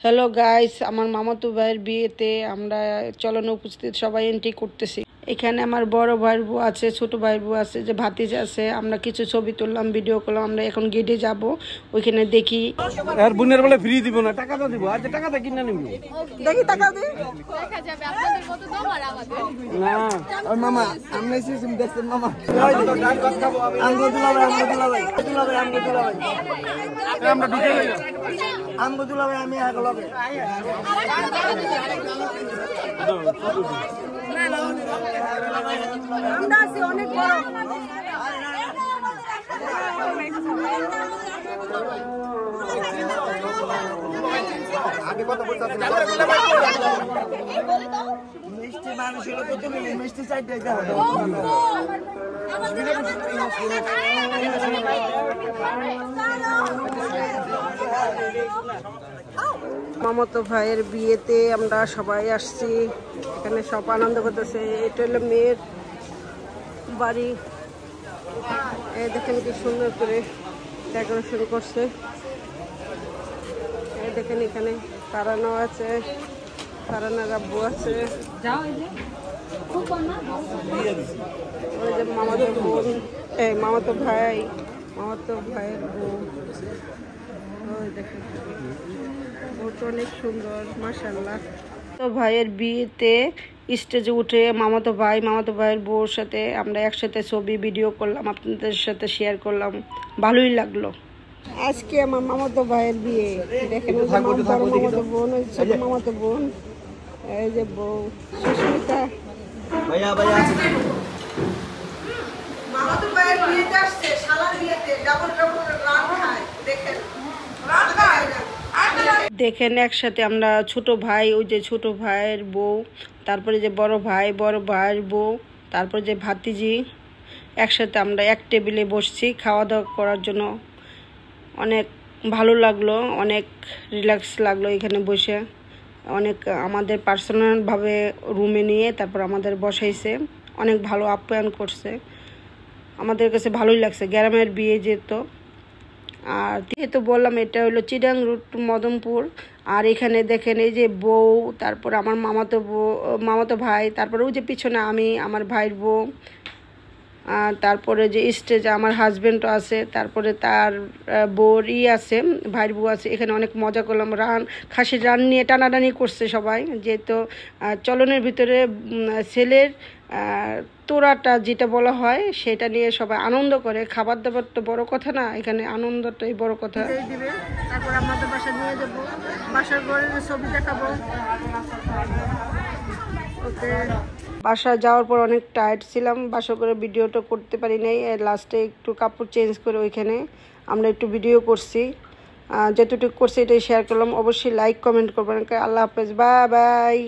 Hello guys, আমার মামাতো ভাইয়ের বিয়েতে আমরা চলনে উপস্থিত সবাই এন্ট্রি করতেছি। এখানে আমার বড় ভাইয়ের বউ আছে, ছোট ভাইয়ের বউ আছে, যে ভাতিজা আছে। আমরা কিছু ছবি তুললাম, ভিডিও করলাম। আমরা এখন গেটে যাব, ওইখানে দেখি। আর বোনের বলে ফ্রি দিব না, টাকাটা দিব। আচ্ছা টাকাটা কিনা নিব, দেখি টাকা দি দেখা যাবে আপনাদের কত দাম আর আমাদের না। ওই মামা আমরা এসেছি দেখছেন মামা আমগো দুলা ভাই আমরা ঢুকে যাই। আমগো দুলা ভাই আমি আগে লগে আমরা আছি অনেক বড়। আগে কত বলতেছেন মিষ্টি মানুষ হলো কত মিলে মিষ্টি চাই দিতে হবে মামাতো ভাইয়ের বিয়েতে আমরা সবাই আসছি। এখানে সব আনন্দ করতেছে। এটা হলো মেয়ের বাড়ি। এই দেখেন কি সুন্দর করে ডেকোরেশন করছে। এই দেখেন এখানে তারানো আছে, তারানার আব্বু আছে, ওই যে মামাতো বোন, এই মামাতো ভাইয়ের বোন। ওই দেখেন ওটা অনেক সুন্দর, মাশাআল্লাহ। তো ভাইয়ের বিয়েতে স্টেজে উঠে মামাতো ভাইয়ের বউর সাথে আমরা একসাথে ছবি ভিডিও করলাম, আপনাদের সাথে শেয়ার করলাম। ভালোই লাগলো। আজকে আমার মামাতো ভাইয়ের বিয়ে। দেখেন মামাতো বোন, ওই ছোট মামাতো বোন, এই যে বউ সুস্মিতা। ভাইয়া মামাতো ভাইয়ের বিয়েতে আসছে, শালার বিয়েতে ডাবল রান খায়। দেখেন রান খায় না। দেখেন একসাথে আমরা ছোট ভাই, ওই যে ছোট ভাইয়ের বউ, তারপরে যে বড় ভাইয়ের বউ, তারপরে যে ভাতিজি, একসাথে আমরা এক টেবিলে বসছি খাওয়া দাওয়া করার জন্য। অনেক ভালো লাগলো, অনেক রিল্যাক্স লাগলো এখানে বসে। অনেক আমাদের পার্সোনালভাবে রুমে নিয়ে তারপর আমাদের বসাইছে, অনেক ভালো আপ্যায়ন করছে। আমাদের কাছে ভালোই লাগছে, গ্রামের বিয়ে যেহেতু। আর তো বললাম এটা হলো চিটাং রুট মদনপুর। আর এখানে দেখেন এই যে বউ, তারপর আমার মামাতো ভাই, তারপরে ওই যে পিছনে আমি, আমার ভাইয়ের বউ, তারপরে যে স্টেজে আমার হাজব্যান্ডও আছে, তারপরে তার বউর আছে, ভাইয়ের বউ আছে। এখানে অনেক মজা করলাম। খাসির রান নিয়ে টানাটানি করছে সবাই, যেহেতু চলনের ভিতরে ছেলের তোড়াটা যেটা বলা হয় সেটা নিয়ে সবাই আনন্দ করে। খাবার দাবার তো বড় কথা না, এখানে আনন্দটাই বড় কথা। দিবে, তারপর আমাদের বাসা নিয়ে যাবো, বাসার ঘরে ছবি দেখাবো। ওকে, বাসায় যাওয়ার পর অনেক টায়ার্ড ছিলাম, বাসা করে ভিডিওটা করতে পারি নাই। লাস্টে একটু কাপড় চেঞ্জ করে ওইখানে আমরা একটু ভিডিও করছি। যতটুকু করছি এটাই শেয়ার করলাম। অবশ্যই লাইক কমেন্ট করবেন। আল্লাহ হাফেজ, বাই বাই।